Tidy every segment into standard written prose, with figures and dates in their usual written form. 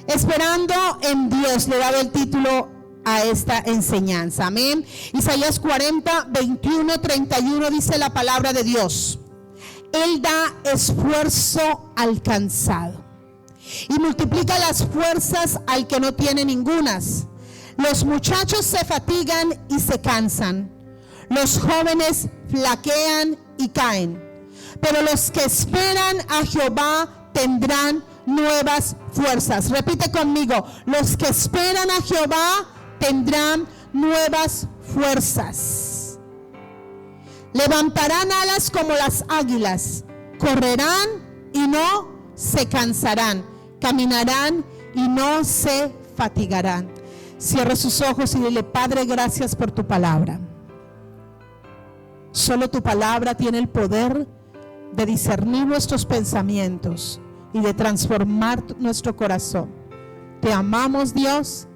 Esperando en Dios, le he dado el título a esta enseñanza. Amén. Isaías 40, 21, 31 dice la palabra de Dios: Él da esfuerzo al cansado y multiplica las fuerzas al que no tiene ningunas. Los muchachos se fatigan y se cansan, los jóvenes flaquean y caen, pero los que esperan a Jehová tendrán nuevas fuerzas. Repite conmigo: los que esperan a Jehová tendrán nuevas fuerzas. Levantarán alas como las águilas, correrán y no se cansarán, caminarán y no se fatigarán. Cierre sus ojos y dile: Padre, gracias por tu palabra. Solo tu palabra tiene el poder de discernir nuestros pensamientos y de transformar nuestro corazón. Te amamos, Dios,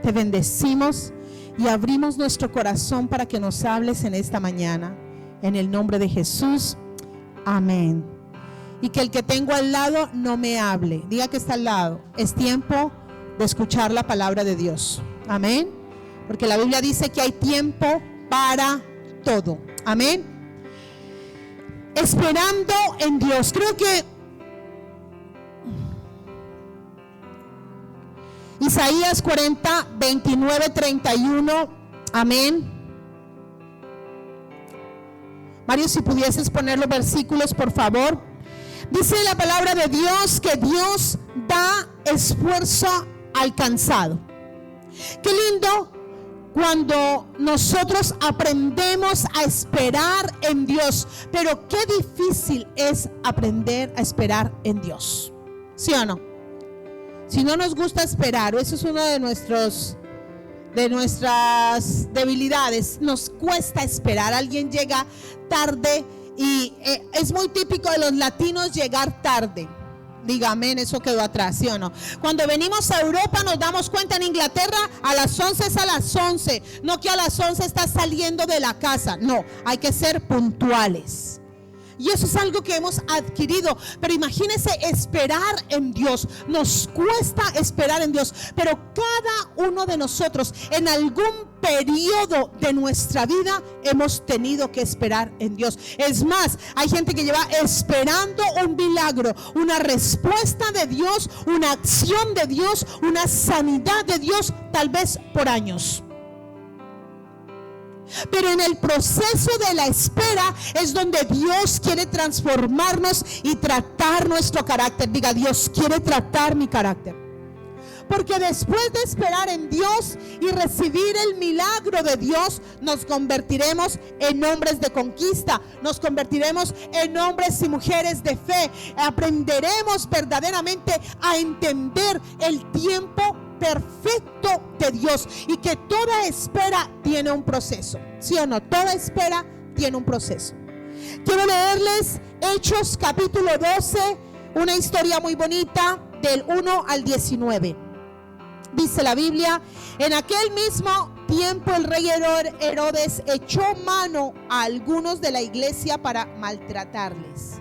te bendecimos y abrimos nuestro corazón para que nos hables en esta mañana. En el nombre de Jesús, amén. Y que el que tengo al lado no me hable. Diga que está al lado. Es tiempo de escuchar la palabra de Dios. Amén. Porque la Biblia dice que hay tiempo para todo. Amén. Esperando en Dios. Creo que Isaías 40, 29, 31. Amén. Mario, si pudieses poner los versículos, por favor. Dice la palabra de Dios que Dios da esfuerzo al cansado. Qué lindo cuando nosotros aprendemos a esperar en Dios, pero qué difícil es aprender a esperar en Dios. ¿Sí o no? Si no nos gusta esperar, eso es uno de nuestras debilidades. Nos cuesta esperar. Alguien llega tarde y es muy típico de los latinos llegar tarde. Dígame, eso quedó atrás, ¿sí o no? Cuando venimos a Europa nos damos cuenta, en Inglaterra a las 11 es a las 11, no que a las 11 estás saliendo de la casa. No, hay que ser puntuales. Y eso es algo que hemos adquirido. Pero imagínense esperar en Dios. Nos cuesta esperar en Dios. Pero cada uno de nosotros en algún periodo de nuestra vida hemos tenido que esperar en Dios. Es más, hay gente que lleva esperando un milagro, una respuesta de Dios, una acción de Dios, una sanidad de Dios, tal vez por años. Pero en el proceso de la espera es donde Dios quiere transformarnos y tratar nuestro carácter. Diga: Dios quiere tratar mi carácter. Porque después de esperar en Dios y recibir el milagro de Dios, nos convertiremos en hombres de conquista, nos convertiremos en hombres y mujeres de fe. Aprenderemos verdaderamente a entender el tiempo perfecto de Dios y que toda espera tiene un proceso. ¿Sí o no? Toda espera tiene un proceso. Quiero leerles Hechos capítulo 12, una historia muy bonita, del 1 al 19. Dice la Biblia: en aquel mismo tiempo el rey Herodes echó mano a algunos de la iglesia para maltratarles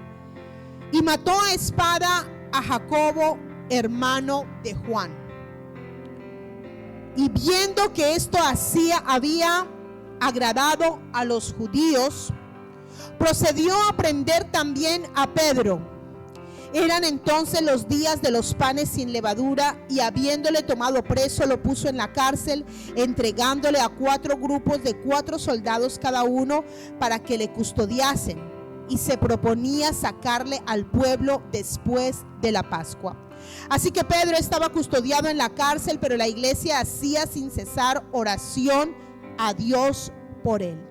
y mató a espada a Jacobo, hermano de Juan. Y viendo que esto había agradado a los judíos, procedió a prender también a Pedro. Eran entonces los días de los panes sin levadura, y habiéndole tomado preso, lo puso en la cárcel, entregándole a 4 grupos de 4 soldados cada uno para que le custodiasen. Y se proponía sacarle al pueblo después de la Pascua. Así que Pedro estaba custodiado en la cárcel, pero la iglesia hacía sin cesar oración a Dios por él.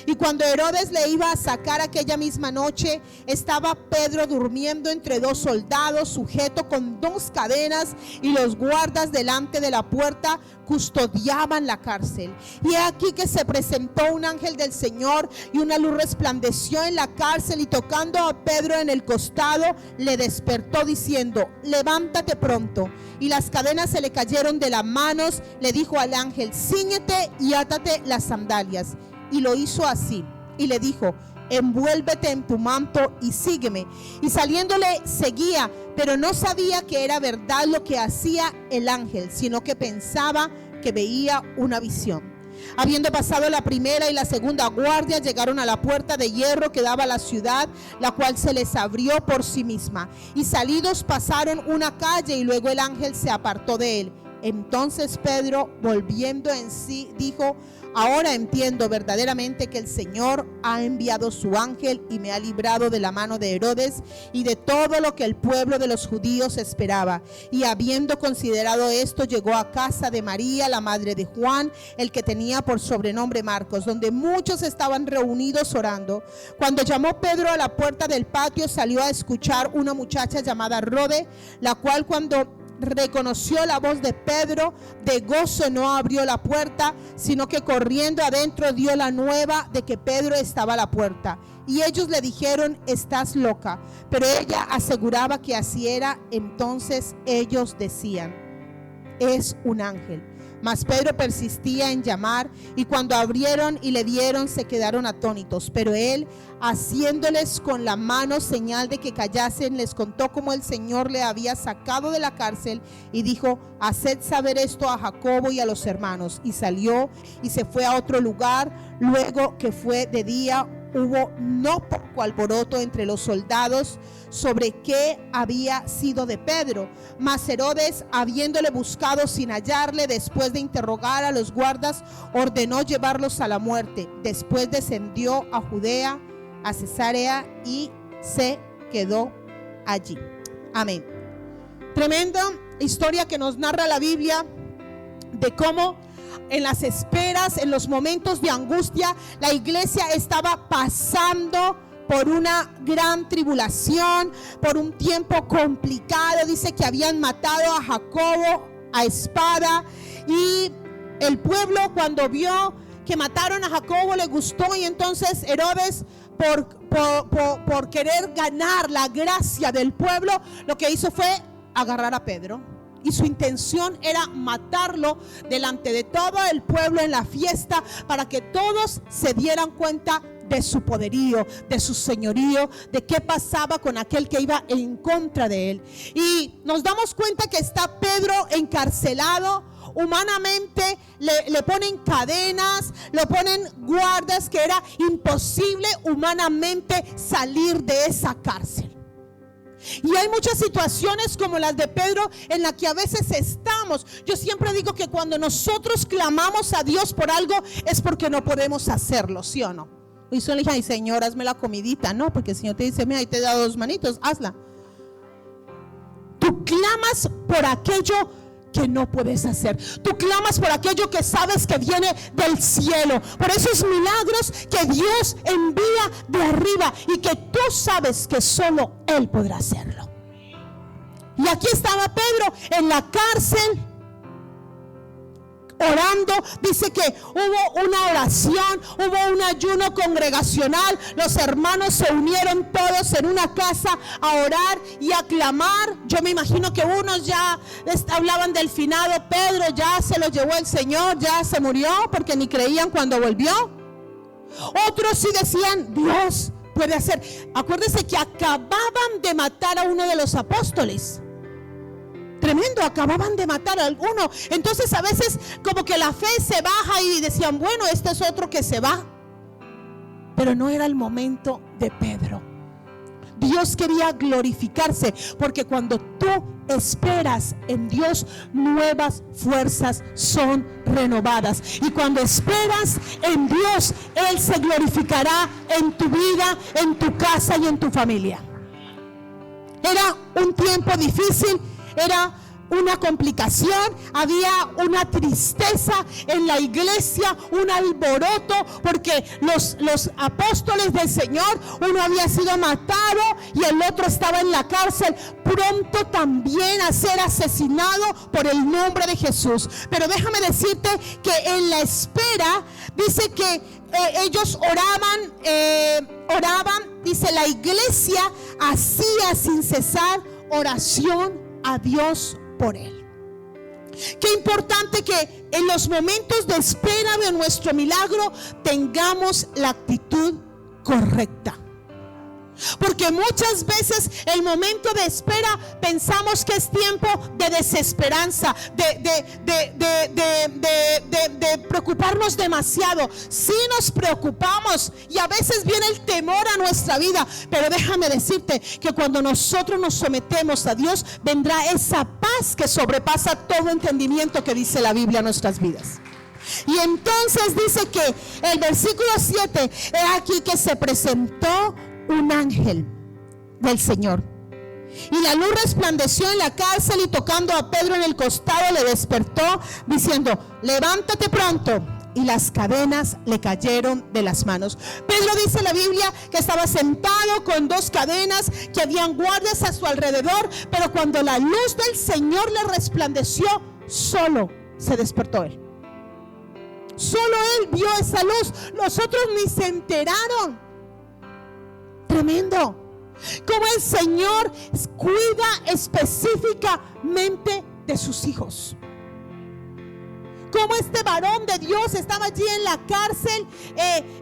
Y cuando Herodes le iba a sacar aquella misma noche, estaba Pedro durmiendo entre 2 soldados, sujeto con 2 cadenas, y los guardas delante de la puerta custodiaban la cárcel. Y aquí que se presentó un ángel del Señor, y una luz resplandeció en la cárcel, y tocando a Pedro en el costado, le despertó diciendo: levántate pronto. Y las cadenas se le cayeron de las manos. Le dijo al ángel: cíñete y átate las sandalias. Y lo hizo así. Y le dijo: envuélvete en tu manto y sígueme. Y saliéndole seguía, pero no sabía que era verdad lo que hacía el ángel, sino que pensaba que veía una visión. Habiendo pasado la primera y la segunda guardia, llegaron a la puerta de hierro que daba a la ciudad, la cual se les abrió por sí misma. Y salidos pasaron una calle y luego el ángel se apartó de él. Entonces Pedro, volviendo en sí, dijo: ahora entiendo verdaderamente que el Señor ha enviado su ángel y me ha librado de la mano de Herodes y de todo lo que el pueblo de los judíos esperaba. Y habiendo considerado esto, llegó a casa de María, la madre de Juan, el que tenía por sobrenombre Marcos, donde muchos estaban reunidos orando. Cuando llamó Pedro a la puerta del patio, salió a escuchar una muchacha llamada Rode, la cual cuando reconoció la voz de Pedro, de gozo no abrió la puerta, sino que corriendo adentro dio la nueva de que Pedro estaba a la puerta. Y ellos le dijeron: estás loca. Pero ella aseguraba que así era. Entonces ellos decían: es un ángel. Mas Pedro persistía en llamar, y cuando abrieron y le vieron, se quedaron atónitos. Pero él, haciéndoles con la mano señal de que callasen, les contó cómo el Señor le había sacado de la cárcel, y dijo: haced saber esto a Jacobo y a los hermanos. Y salió y se fue a otro lugar. Luego que fue de día, hubo no poco alboroto entre los soldados sobre qué había sido de Pedro. Mas Herodes, habiéndole buscado sin hallarle, después de interrogar a los guardas, ordenó llevarlos a la muerte. Después descendió a Judea, a Cesarea, y se quedó allí. Amén. Tremenda historia que nos narra la Biblia de cómo en las esperas, en los momentos de angustia, la iglesia estaba pasando por una gran tribulación, por un tiempo complicado. Dice que habían matado a Jacobo a espada, y el pueblo, cuando vio que mataron a Jacobo, le gustó, y entonces Herodes, por querer ganar la gracia del pueblo, lo que hizo fue agarrar a Pedro. Y su intención era matarlo delante de todo el pueblo en la fiesta, para que todos se dieran cuenta de su poderío, de su señorío, de qué pasaba con aquel que iba en contra de él. Y nos damos cuenta que está Pedro encarcelado. Humanamente le ponen cadenas, lo ponen guardas, que era imposible humanamente salir de esa cárcel. Y hay muchas situaciones como las de Pedro en las que a veces estamos. Yo siempre digo que cuando nosotros clamamos a Dios por algo, es porque no podemos hacerlo, ¿sí o no? Y solo le dije: ay, Señor, hazme la comidita. No, porque el Señor te dice: mira, ahí te da 2 manitos, hazla. Tú clamas por aquello que no puedes hacer. Tú clamas por aquello que sabes que viene del cielo, por esos milagros que Dios envía de arriba y que tú sabes que solo Él podrá hacerlo. Y aquí estaba Pedro en la cárcel orando. Dice que hubo una oración, hubo un ayuno congregacional. Los hermanos se unieron todos en una casa a orar y a clamar. Yo me imagino que unos ya hablaban del finado Pedro, ya se lo llevó el Señor, ya se murió, porque ni creían cuando volvió. Otros sí decían: Dios puede hacer. Acuérdense que acababan de matar a uno de los apóstoles. Tremendo, acababan de matar a alguno. Entonces a veces como que la fe se baja y decían: bueno, este es otro que se va. Pero no era el momento de Pedro. Dios quería glorificarse, porque cuando tú esperas en Dios, nuevas fuerzas son renovadas. Y cuando esperas en Dios, Él se glorificará en tu vida, en tu casa y en tu familia. Era un tiempo difícil. Era una complicación, había una tristeza en la iglesia, un alboroto, porque los apóstoles del Señor, uno había sido matado y el otro estaba en la cárcel, pronto también a ser asesinado por el nombre de Jesús. Pero déjame decirte que en la espera, dice que ellos oraban, dice, la iglesia hacía sin cesar oración a Dios por él. Qué importante que en los momentos de espera de nuestro milagro tengamos la actitud correcta. Porque muchas veces el momento de espera pensamos que es tiempo de desesperanza, de preocuparnos demasiado. Sí nos preocupamos y a veces viene el temor a nuestra vida, pero déjame decirte que cuando nosotros nos sometemos a Dios, vendrá esa paz que sobrepasa todo entendimiento que dice la Biblia en nuestras vidas. Y entonces dice que el versículo 7, he aquí que se presentó un ángel del Señor, y la luz resplandeció en la cárcel, y tocando a Pedro en el costado le despertó, diciendo: levántate pronto. Y las cadenas le cayeron de las manos. Pedro, dice la Biblia, que estaba sentado con dos cadenas, que habían guardias a su alrededor, pero cuando la luz del Señor le resplandeció, solo se despertó él. Solo él vio esa luz, los otros ni se enteraron. Tremendo. Como el Señor cuida específicamente de sus hijos. Como este varón de Dios estaba allí en la cárcel,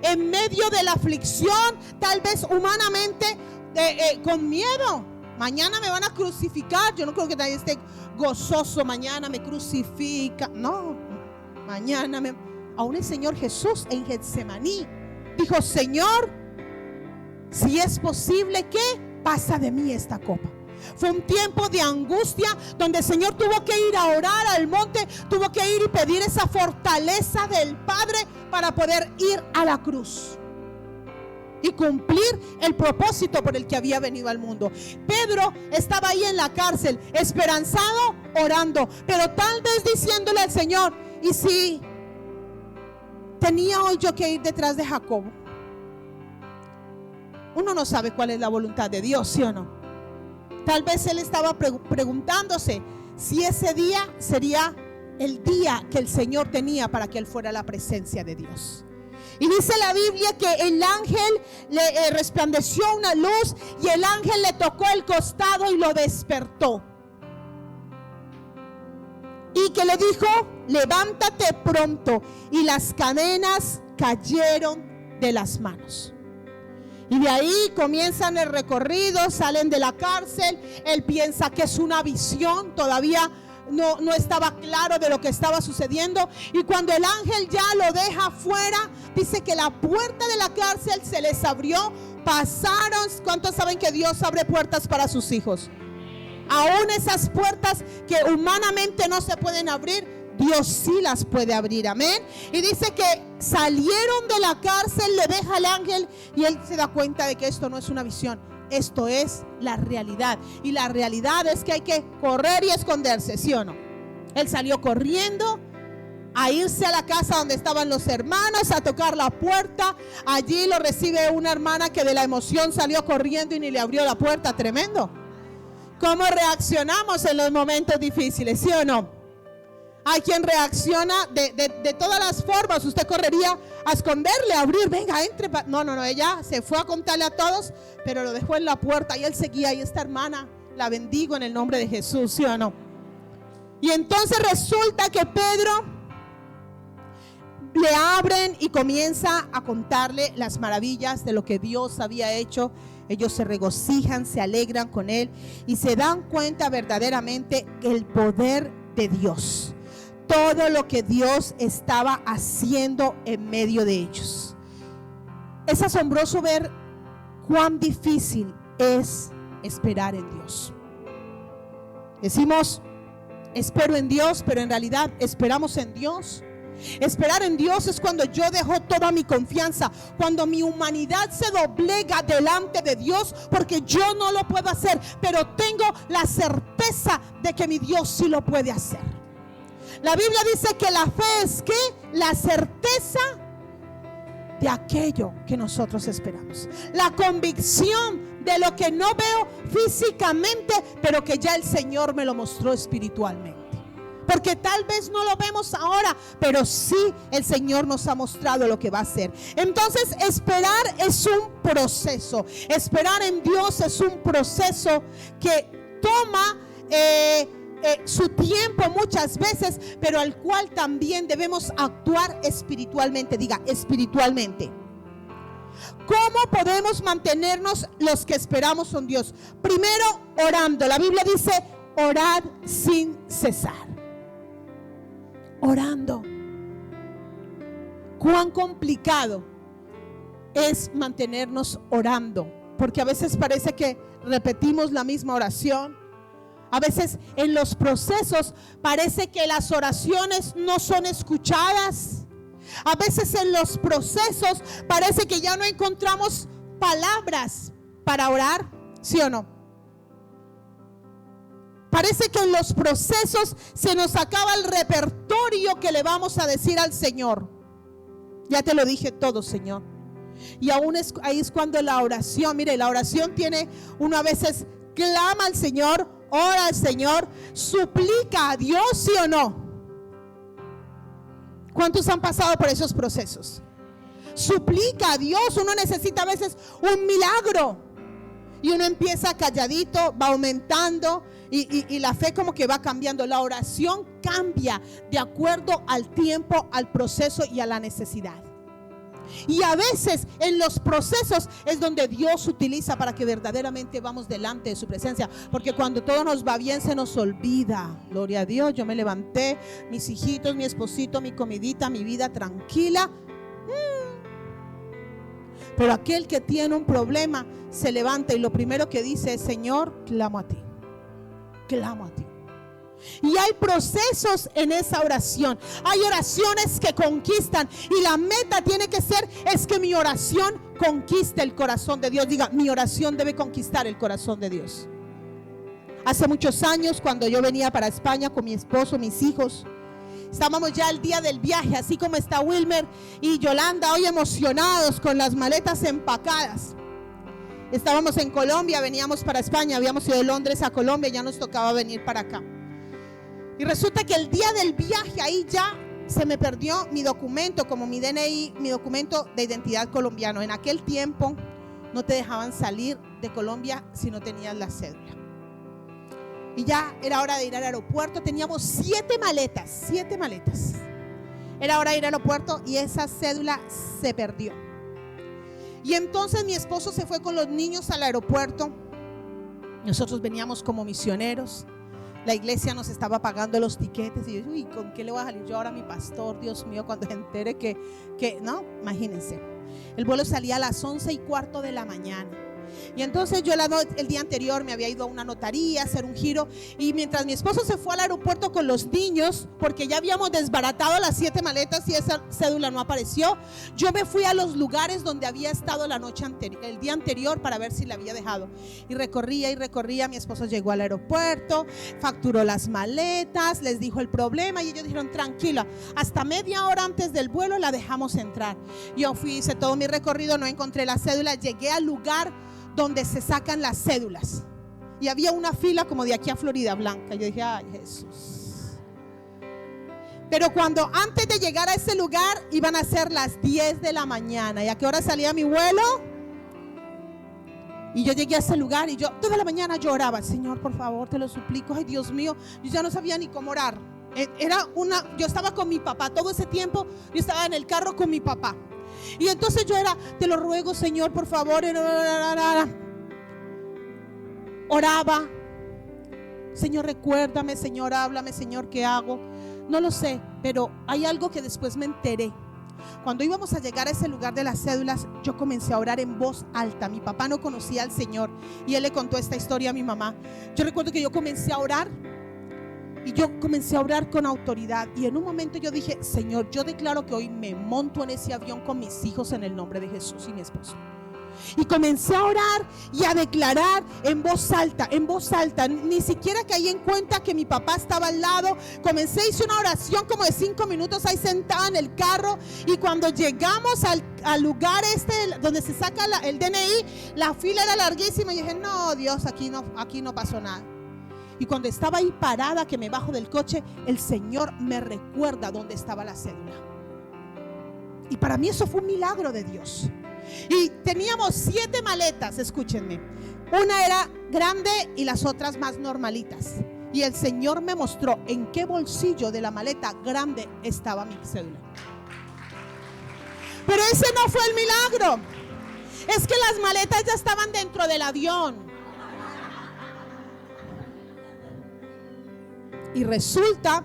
en medio de la aflicción, tal vez humanamente con miedo. Mañana me van a crucificar. Yo no creo que nadie esté gozoso. Mañana me crucifica. No, mañana aún el Señor Jesús en Getsemaní dijo: Señor, si es posible, que pasa de mí esta copa. Fue un tiempo de angustia donde el Señor tuvo que ir a orar al monte, tuvo que ir y pedir esa fortaleza del Padre para poder ir a la cruz y cumplir el propósito por el que había venido al mundo. Pedro estaba ahí en la cárcel, esperanzado, orando, pero tal vez diciéndole al Señor: ¿y si tenía hoy yo que ir detrás de Jacobo? Uno no sabe cuál es la voluntad de Dios, ¿sí o no? Tal vez él estaba preguntándose si ese día sería el día que el Señor tenía para que él fuera a la presencia de Dios. Y dice la Biblia que el ángel le resplandeció una luz, y el ángel le tocó el costado y lo despertó. Y que le dijo: levántate pronto. Y las cadenas cayeron de las manos. Y de ahí comienzan el recorrido, salen de la cárcel. Él piensa que es una visión, todavía no estaba claro de lo que estaba sucediendo. Y cuando el ángel ya lo deja fuera, dice que la puerta de la cárcel se les abrió. Pasaron. ¿Cuántos saben que Dios abre puertas para sus hijos? Aún esas puertas que humanamente no se pueden abrir, Dios sí las puede abrir, amén. Y dice que salieron de la cárcel, le deja al ángel, y él se da cuenta de que esto no es una visión, esto es la realidad. Y la realidad es que hay que correr y esconderse, ¿sí o no? Él salió corriendo a irse a la casa donde estaban los hermanos, a tocar la puerta. Allí lo recibe una hermana que de la emoción salió corriendo y ni le abrió la puerta. Tremendo. ¿Cómo reaccionamos en los momentos difíciles, sí o no? Hay quien reacciona de todas las formas. Usted correría a esconderle, a abrir, venga, entre. No, ella se fue a contarle a todos, pero lo dejó en la puerta y él seguía. Y esta hermana la bendigo en el nombre de Jesús, ¿sí o no? Y entonces resulta que Pedro le abren y comienza a contarle las maravillas de lo que Dios había hecho. Ellos se regocijan, se alegran con él y se dan cuenta verdaderamente el poder de Dios. Todo lo que Dios estaba haciendo en medio de ellos. Es asombroso ver cuán difícil es esperar en Dios. Decimos, espero en Dios, pero en realidad esperamos en Dios. Esperar en Dios es cuando yo dejo toda mi confianza, cuando mi humanidad se doblega delante de Dios, porque yo no lo puedo hacer, pero tengo la certeza de que mi Dios sí lo puede hacer. La Biblia dice que la fe es ¿qué? La certeza de aquello que nosotros esperamos. La convicción de lo que no veo físicamente, pero que ya el Señor me lo mostró espiritualmente. Porque tal vez no lo vemos ahora, pero sí el Señor nos ha mostrado lo que va a hacer. Entonces esperar es un proceso. Esperar en Dios es un proceso que toma su tiempo muchas veces, pero al cual también debemos actuar espiritualmente. Diga, espiritualmente. ¿Cómo podemos mantenernos los que esperamos en Dios? Primero, orando. La Biblia dice, orad sin cesar. Orando. Cuán complicado es mantenernos orando, porque a veces parece que repetimos la misma oración. A veces en los procesos parece que las oraciones no son escuchadas. A veces en los procesos parece que ya no encontramos palabras para orar, ¿sí o no? Parece que en los procesos se nos acaba el repertorio que le vamos a decir al Señor. Ya te lo dije todo, Señor. Y aún ahí es cuando la oración, mire, la oración tiene, uno a veces clama al Señor, ora al Señor, suplica a Dios, ¿sí o no? ¿Cuántos han pasado por esos procesos? Suplica a Dios, uno necesita a veces un milagro. Y uno empieza calladito, va aumentando y la fe como que va cambiando. La oración cambia de acuerdo al tiempo, al proceso y a la necesidad. Y a veces en los procesos es donde Dios utiliza para que verdaderamente vamos delante de su presencia. Porque cuando todo nos va bien se nos olvida. Gloria a Dios, yo me levanté, mis hijitos, mi esposito, mi comidita, mi vida tranquila. Pero aquel que tiene un problema se levanta y lo primero que dice es: Señor, clamo a ti. Clamo a ti. Y hay procesos en esa oración. Hay oraciones que conquistan. Y la meta tiene que ser, es que mi oración conquiste el corazón de Dios. Diga, mi oración debe conquistar el corazón de Dios. Hace muchos años, cuando yo venía para España con mi esposo, mis hijos, estábamos ya el día del viaje, así como está Wilmer y Yolanda hoy emocionados con las maletas empacadas. Estábamos en Colombia, veníamos para España, habíamos ido de Londres a Colombia, ya nos tocaba venir para acá. Y resulta que el día del viaje ahí ya se me perdió mi documento, como mi DNI, mi documento de identidad colombiano. En aquel tiempo no te dejaban salir de Colombia si no tenías la cédula. Y ya era hora de ir al aeropuerto, teníamos 7 maletas. Era hora de ir al aeropuerto y esa cédula se perdió. Y entonces mi esposo se fue con los niños al aeropuerto. Nosotros veníamos como misioneros. La iglesia nos estaba pagando los tiquetes. Y yo, uy, ¿con qué le voy a salir yo ahora a mi pastor? Dios mío, cuando se entere que no, imagínense. El vuelo salía a las 11:15 de la mañana. Y entonces yo el día anterior me había ido a una notaría a hacer un giro. Y mientras mi esposo se fue al aeropuerto con los niños, porque ya habíamos desbaratado las 7 maletas y esa cédula no apareció, yo me fui a los lugares donde había estado el día anterior para ver si la había dejado. Y recorría. Mi esposo llegó al aeropuerto, facturó las maletas, les dijo el problema y ellos dijeron: tranquila, hasta media hora antes del vuelo la dejamos entrar. Yo hice todo mi recorrido, no encontré la cédula, llegué al lugar donde se sacan las cédulas y había una fila como de aquí a Florida Blanca. Yo dije: ay, Jesús. Pero cuando antes de llegar a ese lugar iban a ser las 10 de la mañana. ¿Y a qué hora salía mi vuelo? Y yo llegué a ese lugar y yo toda la mañana lloraba: Señor, por favor, te lo suplico. Ay, Dios mío, yo ya no sabía ni cómo orar. Yo estaba con mi papá todo ese tiempo. Yo estaba en el carro con mi papá. Y entonces yo te lo ruego, Señor, por favor. Oraba: Señor, recuérdame, Señor, háblame, Señor, ¿qué hago? No lo sé, pero hay algo que después me enteré. Cuando íbamos a llegar a ese lugar de las cédulas, yo comencé a orar en voz alta. Mi papá no conocía al Señor y él le contó esta historia a mi mamá. Yo recuerdo que yo comencé a orar. Y yo comencé a orar con autoridad. Y en un momento yo dije: Señor, yo declaro que hoy me monto en ese avión con mis hijos en el nombre de Jesús y mi esposo. Y comencé a orar y a declarar en voz alta, ni siquiera caí en cuenta que mi papá estaba al lado. Hice una oración como de 5 minutos ahí sentada en el carro. Y cuando llegamos al lugar donde se saca el DNI, la fila era larguísima. Y dije: no, Dios, aquí no pasó nada. Y cuando estaba ahí parada, que me bajo del coche, el Señor me recuerda dónde estaba la cédula. Y para mí eso fue un milagro de Dios. Y teníamos 7 maletas, escúchenme. Una era grande y las otras más normalitas. Y el Señor me mostró en qué bolsillo de la maleta grande estaba mi cédula. Pero ese no fue el milagro. Es que las maletas ya estaban dentro del avión. Y resulta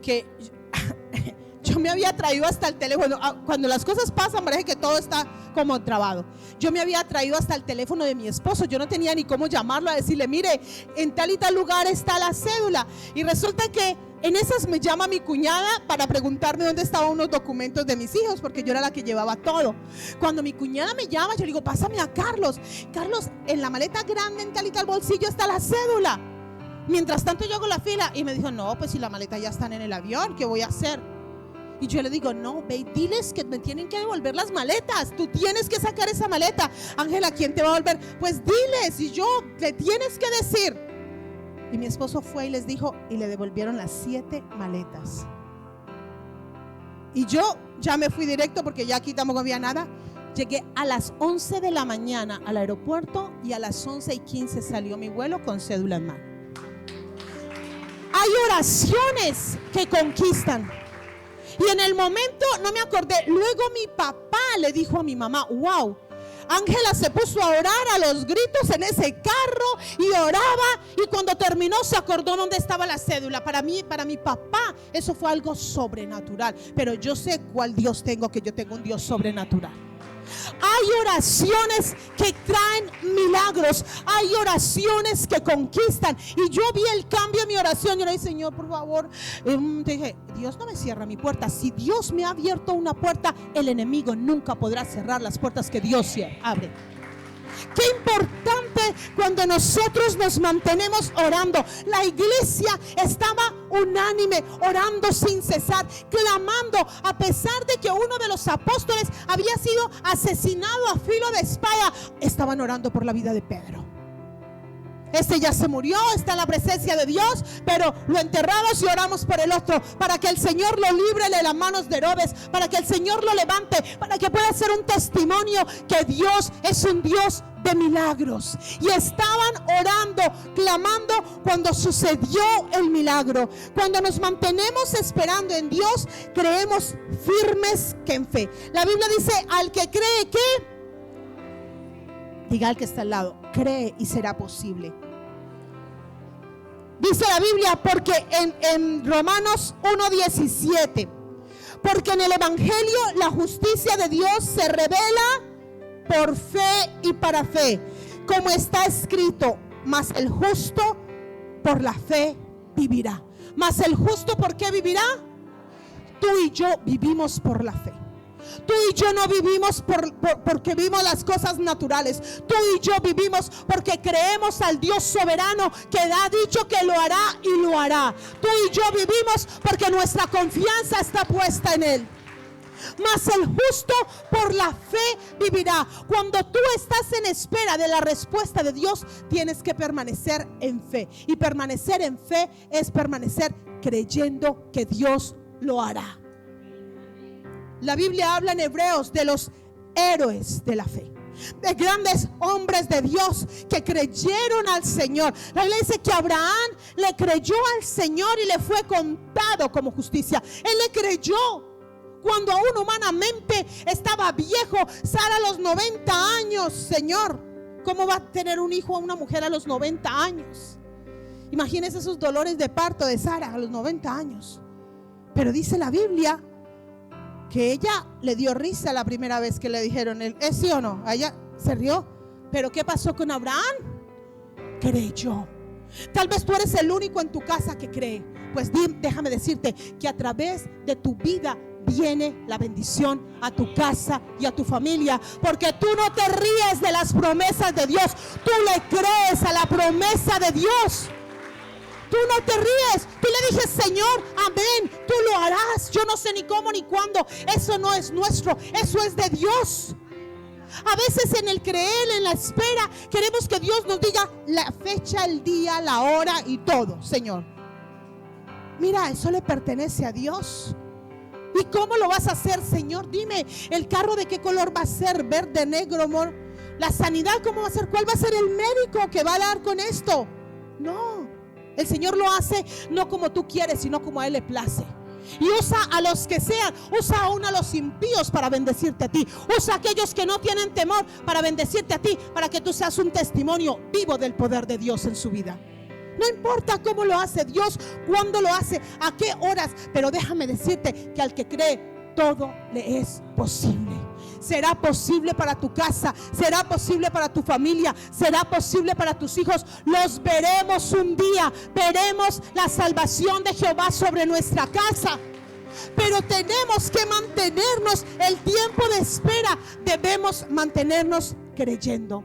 que yo me había traído hasta el teléfono. Cuando las cosas pasan, parece que todo está como trabado. Yo me había traído hasta el teléfono de mi esposo. Yo no tenía ni cómo llamarlo a decirle, mire, en tal y tal lugar está la cédula. Y resulta que en esas me llama mi cuñada para preguntarme dónde estaban unos documentos de mis hijos, porque yo era la que llevaba todo. Cuando mi cuñada me llama, yo le digo, pásame a Carlos. Carlos, en la maleta grande, en tal y tal bolsillo está la cédula. Mientras tanto yo hago la fila y me dijo, no, pues si la maleta ya están en el avión, ¿qué voy a hacer? Y yo le digo, no, ve y diles que me tienen que devolver las maletas. Tú tienes que sacar esa maleta. Ángela, ¿quién te va a devolver? Pues diles, y yo le tienes que decir. Y mi esposo fue y les dijo, y le devolvieron las 7 maletas. Y yo ya me fui directo porque ya aquí tampoco había nada. Llegué a las 11 de la mañana al aeropuerto y a las 11:15 salió mi vuelo con cédula en mano. Hay oraciones que conquistan. Y en el momento no me acordé. Luego mi papá le dijo a mi mamá, wow, Ángela se puso a orar a los gritos en ese carro y oraba, y cuando terminó se acordó dónde estaba la cédula. Para mí, para mi papá, eso fue algo sobrenatural. Pero yo sé cuál Dios tengo, que yo tengo un Dios sobrenatural. Hay oraciones que traen milagros. Hay oraciones que conquistan. Y yo vi el cambio en mi oración. Yo le dije, Señor, por favor, dije, Dios no me cierra mi puerta. Si Dios me ha abierto una puerta, el enemigo nunca podrá cerrar las puertas que Dios abre. Qué importante cuando nosotros nos mantenemos orando. La iglesia estaba unánime, orando sin cesar, clamando, a pesar de que uno de los apóstoles había sido asesinado a filo de espada. Estaban orando por la vida de Pedro. Este ya se murió, está en la presencia de Dios, pero lo enterramos y oramos por el otro, para que el Señor lo libre de las manos de Herodes, para que el Señor lo levante, para que pueda ser un testimonio que Dios es un Dios de milagros. Y estaban orando, clamando cuando sucedió el milagro. Cuando nos mantenemos esperando en Dios, creemos firmes que en fe. La Biblia dice, al que cree que, diga al que está al lado, cree y será posible. Dice la Biblia, porque en Romanos 1:17, porque en el evangelio la justicia de Dios se revela por fe y para fe, como está escrito, mas el justo por la fe vivirá. Mas el justo, ¿por qué vivirá? Tú y yo vivimos por la fe. Tú y yo no vivimos porque vimos las cosas naturales. Tú y yo vivimos porque creemos al Dios soberano que ha dicho que lo hará y lo hará. Tú y yo vivimos porque nuestra confianza está puesta en Él. Mas el justo por la fe vivirá. Cuando tú estás en espera de la respuesta de Dios, tienes que permanecer en fe. Y permanecer en fe es permanecer creyendo que Dios lo hará. La Biblia habla en Hebreos de los héroes de la fe, de grandes hombres de Dios que creyeron al Señor. La Biblia dice que Abraham le creyó al Señor y le fue contado como justicia. Él le creyó cuando aún humanamente estaba viejo. Sara a los 90 años, Señor, ¿cómo va a tener un hijo a una mujer a los 90 años? Imagínense esos dolores de parto de Sara a los 90 años. Pero dice la Biblia que ella le dio risa la primera vez que le dijeron, ¿es sí o no? A ella se rió. Pero ¿qué pasó con Abraham? Creyó. Tal vez tú eres el único en tu casa que cree. Pues déjame decirte que a través de tu vida viene la bendición a tu casa y a tu familia, porque tú no te ríes de las promesas de Dios, tú le crees a la promesa de Dios. Tú no te ríes, tú le dices, Señor, amén, tú lo harás. Yo no sé ni cómo ni cuándo, eso no es nuestro, eso es de Dios. A veces en el creer, en la espera, queremos que Dios nos diga la fecha, el día, la hora y todo. Señor, mira, eso le pertenece a Dios. ¿Y cómo lo vas a hacer, Señor? Dime, ¿el carro de qué color va a ser? ¿Verde, negro, amor? ¿La sanidad cómo va a ser? ¿Cuál va a ser el médico que va a dar con esto? No, el Señor lo hace no como tú quieres, sino como a Él le place. Y usa a los que sean, usa aún a los impíos para bendecirte a ti. Usa a aquellos que no tienen temor para bendecirte a ti, para que tú seas un testimonio vivo del poder de Dios en su vida. No importa cómo lo hace Dios, cuándo lo hace, a qué horas, pero déjame decirte que al que cree, todo le es posible. Será posible para tu casa, será posible para tu familia, será posible para tus hijos. Los veremos un día, veremos la salvación de Jehová sobre nuestra casa. Pero tenemos que mantenernos el tiempo de espera. Debemos mantenernos creyendo.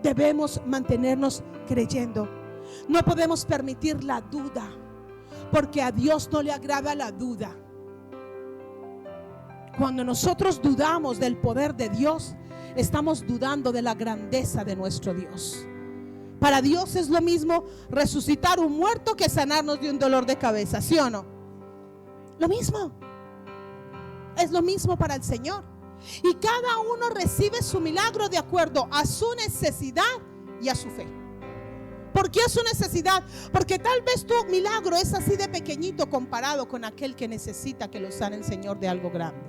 Debemos mantenernos creyendo. No podemos permitir la duda, porque a Dios no le agrada la duda. Cuando nosotros dudamos del poder de Dios, estamos dudando de la grandeza de nuestro Dios. Para Dios es lo mismo resucitar un muerto que sanarnos de un dolor de cabeza, ¿sí o no? Lo mismo. Es lo mismo para el Señor. Y cada uno recibe su milagro de acuerdo a su necesidad y a su fe. ¿Por qué a su necesidad? Porque tal vez tu milagro es así de pequeñito comparado con aquel que necesita que lo sane el Señor de algo grande.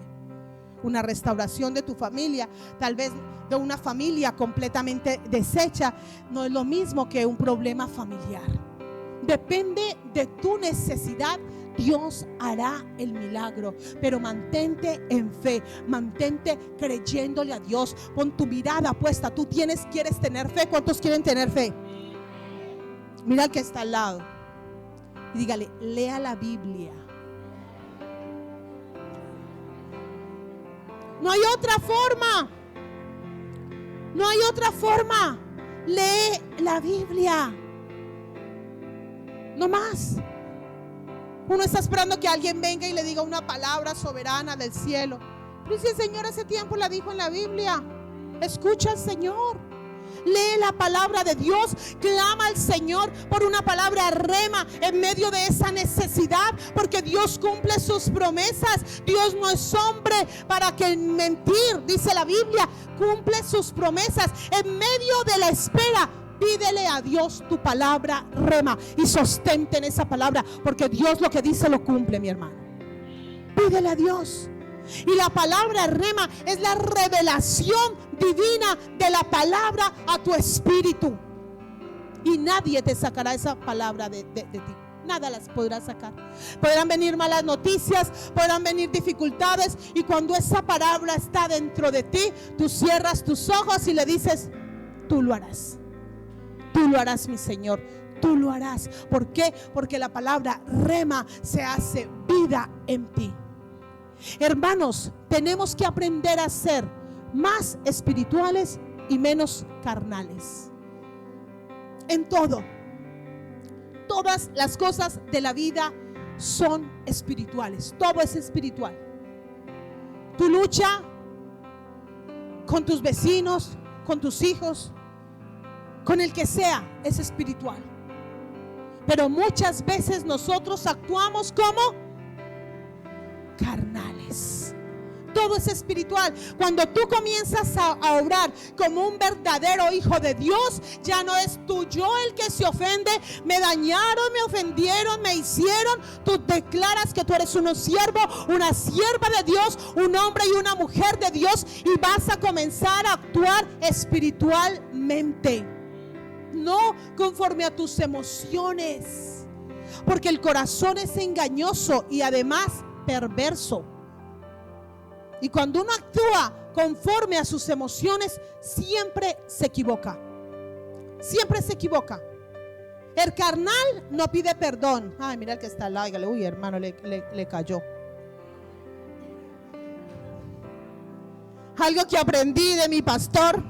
Una restauración de tu familia, tal vez de una familia completamente deshecha, no es lo mismo que un problema familiar. Depende de tu necesidad, Dios hará el milagro. Pero mantente en fe, mantente creyéndole a Dios. Pon tu mirada puesta. Tú quieres tener fe. ¿Cuántos quieren tener fe? Mira al que está al lado y dígale: lea la Biblia. No hay otra forma. No hay otra forma. Lee la Biblia. No más. Uno está esperando que alguien venga y le diga una palabra soberana del cielo. Pero si el Señor hace tiempo la dijo en la Biblia. Escucha al Señor. Lee la palabra de Dios, clama al Señor por una palabra rema en medio de esa necesidad, porque Dios cumple sus promesas. Dios no es hombre para que mentir, dice la Biblia. Cumple sus promesas. En medio de la espera, pídele a Dios tu palabra rema y sostente en esa palabra, porque Dios lo que dice lo cumple, mi hermano. Pídele a Dios. Y la palabra rema es la revelación divina de la palabra a tu espíritu. Y nadie te sacará esa palabra de ti. Nada las podrá sacar. Podrán venir malas noticias, podrán venir dificultades, y cuando esa palabra está dentro de ti, tú cierras tus ojos y le dices: tú lo harás. Tú lo harás, mi Señor. Tú lo harás. ¿Por qué? Porque la palabra rema se hace vida en ti. Hermanos, tenemos que aprender a ser más espirituales y menos carnales. En todo. Todas las cosas de la vida son espirituales. Todo es espiritual. Tu lucha con tus vecinos, con tus hijos, con el que sea, es espiritual. Pero muchas veces nosotros actuamos como carnales. Todo es espiritual. Cuando tú comienzas a obrar como un verdadero hijo de Dios, ya no es tu yo el que se ofende. Me dañaron, me ofendieron, me hicieron. Tú declaras que tú eres un siervo, una sierva de Dios, un hombre y una mujer de Dios, y vas a comenzar a actuar espiritualmente, no conforme a tus emociones, porque el corazón es engañoso y además perverso. Y cuando uno actúa conforme a sus emociones, siempre se equivoca. Siempre se equivoca. El carnal no pide perdón. Ay, mira el que está al lado. Dígale: uy, hermano, le cayó. Algo que aprendí de mi pastor.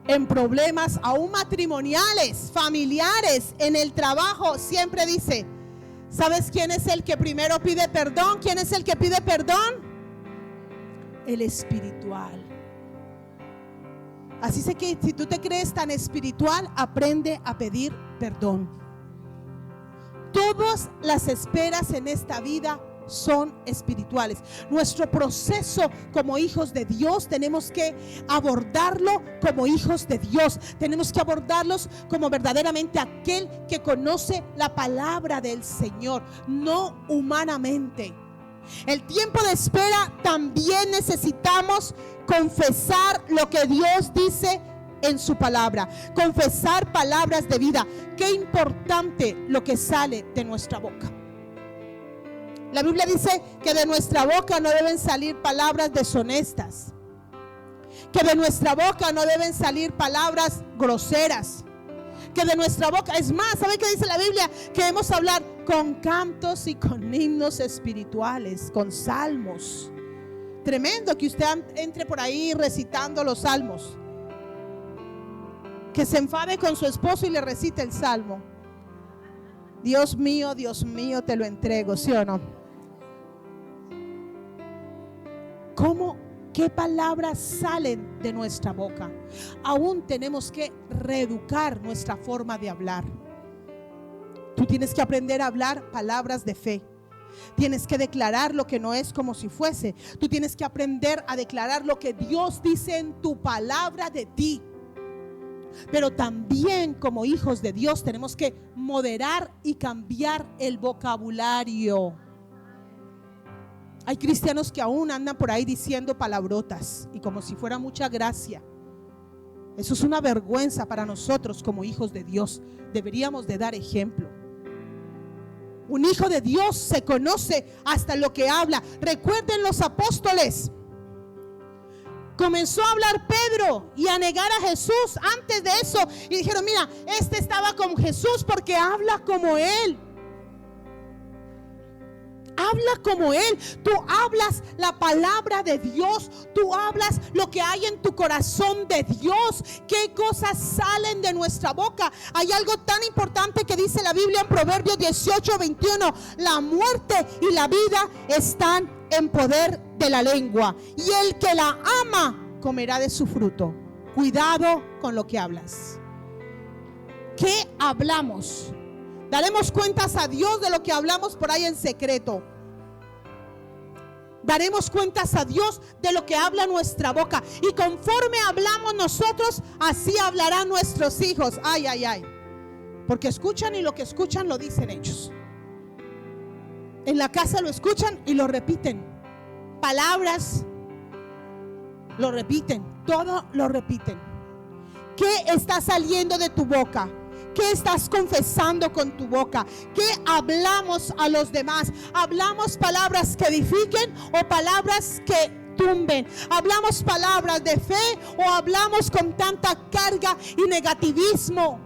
En problemas aún matrimoniales, familiares, en el trabajo, siempre dice: ¿sabes quién es el que primero pide perdón? ¿Quién es el que pide perdón? El espiritual. Así es que si tú te crees tan espiritual, aprende a pedir perdón. Todas las esperas en esta vida son espirituales. Nuestro proceso como hijos de Dios tenemos que abordarlo como hijos de Dios. Tenemos que abordarlos como verdaderamente aquel que conoce la palabra del Señor, no humanamente. El tiempo de espera también necesitamos confesar lo que Dios dice en su palabra, confesar palabras de vida. Qué importante lo que sale de nuestra boca. La Biblia dice que de nuestra boca no deben salir palabras deshonestas, que de nuestra boca no deben salir palabras groseras, que de nuestra boca, es más, ¿sabe qué dice la Biblia? Que debemos hablar con cantos y con himnos espirituales, con salmos. Tremendo que usted entre por ahí recitando los salmos, que se enfade con su esposo y le recite el salmo. Dios mío, te lo entrego, ¿sí o no? ¿Cómo? ¿Qué palabras salen de nuestra boca? Aún tenemos que reeducar nuestra forma de hablar. Tú tienes que aprender a hablar palabras de fe. Tienes que declarar lo que no es como si fuese. Tú tienes que aprender a declarar lo que Dios dice en tu palabra de ti. Pero también como hijos de Dios tenemos que moderar y cambiar el vocabulario. Hay cristianos que aún andan por ahí diciendo palabrotas y como si fuera mucha gracia. Eso es una vergüenza para nosotros como hijos de Dios. Deberíamos de dar ejemplo. Un hijo de Dios se conoce hasta lo que habla. Recuerden los apóstoles. Comenzó a hablar Pedro y a negar a Jesús antes de eso. Y dijeron, mira, este estaba con Jesús porque habla como él. Habla como él. Tú hablas la palabra de Dios. Tú hablas lo que hay en tu corazón de Dios. ¿Qué cosas salen de nuestra boca? Hay algo tan importante que dice la Biblia en Proverbios 18:21. La muerte y la vida están en poder de la lengua, y el que la ama comerá de su fruto. Cuidado con lo que hablas. ¿Qué hablamos? Daremos cuentas a Dios de lo que hablamos por ahí en secreto. Daremos cuentas a Dios de lo que habla nuestra boca. Y conforme hablamos nosotros, así hablarán nuestros hijos. Ay, ay, ay. Porque escuchan y lo que escuchan lo dicen ellos. En la casa lo escuchan y lo repiten. Palabras lo repiten. Todo lo repiten. ¿Qué está saliendo de tu boca? ¿Qué estás confesando con tu boca? ¿Qué hablamos a los demás? ¿Hablamos palabras que edifiquen o palabras que tumben? ¿Hablamos palabras de fe o hablamos con tanta carga y negativismo?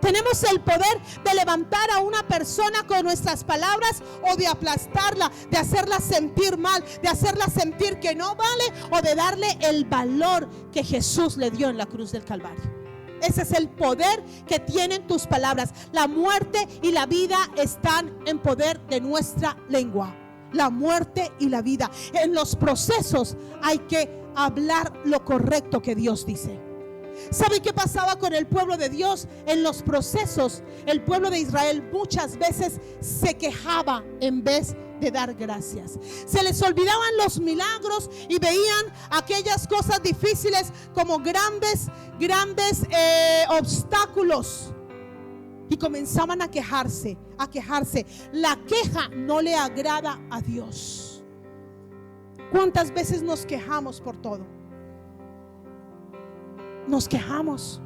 Tenemos el poder de levantar a una persona con nuestras palabras o de aplastarla, de hacerla sentir mal, de hacerla sentir que no vale o de darle el valor que Jesús le dio en la cruz del Calvario. Ese es el poder que tienen tus palabras. La muerte y la vida están en poder de nuestra lengua. La muerte y la vida. En los procesos hay que hablar lo correcto que Dios dice. ¿Sabe qué pasaba con el pueblo de Dios? En los procesos, el pueblo de Israel muchas veces se quejaba en vez de dar gracias. Se les olvidaban los milagros y veían aquellas cosas difíciles como grandes obstáculos. Y comenzaban a quejarse. La queja no le agrada a Dios. ¿Cuántas veces nos quejamos por todo? Nos quejamos.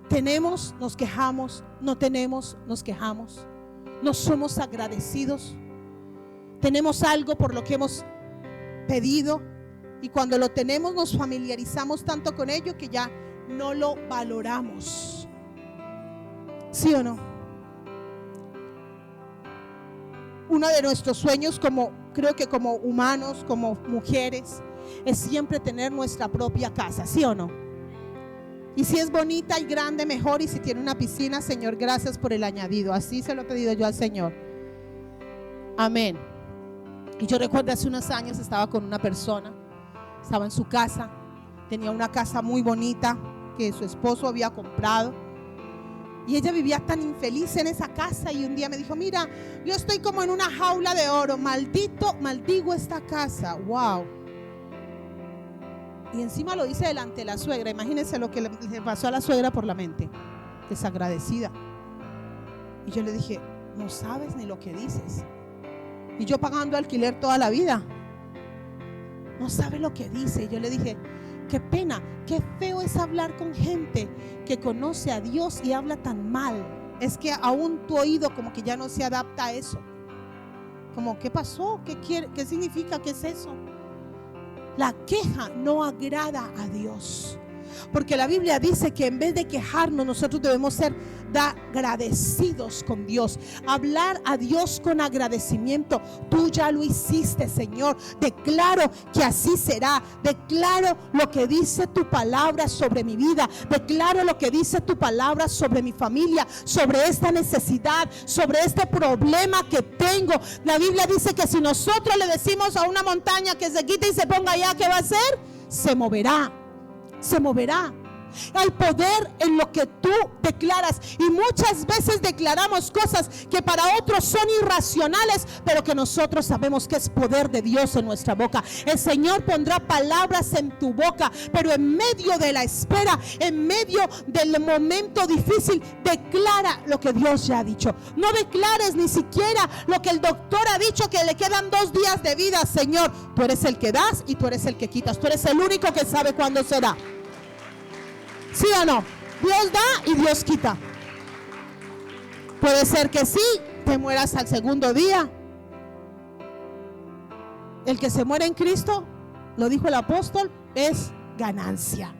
Tenemos, nos quejamos. No tenemos, nos quejamos. No somos agradecidos. Tenemos algo por lo que hemos pedido y cuando lo tenemos nos familiarizamos tanto con ello que ya no lo valoramos. ¿Sí o no? Uno de nuestros sueños creo que como humanos, como mujeres, es siempre tener nuestra propia casa, ¿sí o no? Y si es bonita y grande, mejor. Y si tiene una piscina, Señor, gracias por el añadido. Así se lo he pedido yo al Señor. Amén. Y yo recuerdo hace unos años estaba con una persona, estaba en su casa, tenía una casa muy bonita que su esposo había comprado. Y ella vivía tan infeliz en esa casa, y un día me dijo: mira, yo estoy como en una jaula de oro, maldigo esta casa. Wow. Y encima lo hice delante de la suegra. Imagínense lo que le pasó a la suegra por la mente. Desagradecida. Y yo le dije: no sabes ni lo que dices. Y yo pagando alquiler toda la vida. No sabe lo que dice. Y yo le dije: qué pena, qué feo es hablar con gente que conoce a Dios y habla tan mal. Es que aún tu oído como que ya no se adapta a eso. Como, ¿qué pasó? ¿Qué quiere? ¿Qué significa? ¿Qué es eso? La queja no agrada a Dios. Porque la Biblia dice que en vez de quejarnos, nosotros debemos ser agradecidos con Dios. Hablar a Dios con agradecimiento. Tú ya lo hiciste, Señor. Declaro que así será. Declaro lo que dice tu palabra sobre mi vida. Declaro lo que dice tu palabra sobre mi familia, sobre esta necesidad, sobre este problema que tengo. La Biblia dice que si nosotros le decimos a una montaña que se quite y se ponga allá, ¿qué va a hacer? Se moverá. Se moverá. Hay poder en lo que tú declaras. Y muchas veces declaramos cosas que para otros son irracionales, pero que nosotros sabemos que es poder de Dios en nuestra boca. El Señor pondrá palabras en tu boca, pero en medio de la espera, en medio del momento difícil, declara lo que Dios ya ha dicho. No declares ni siquiera lo que el doctor ha dicho, que le quedan 2 días de vida. Señor, tú eres el que das y tú eres el que quitas. Tú eres el único que sabe cuándo será. ¿Sí o no? Dios da y Dios quita. Puede ser que sí, te mueras al segundo día. El que se muere en Cristo, lo dijo el apóstol, es ganancia.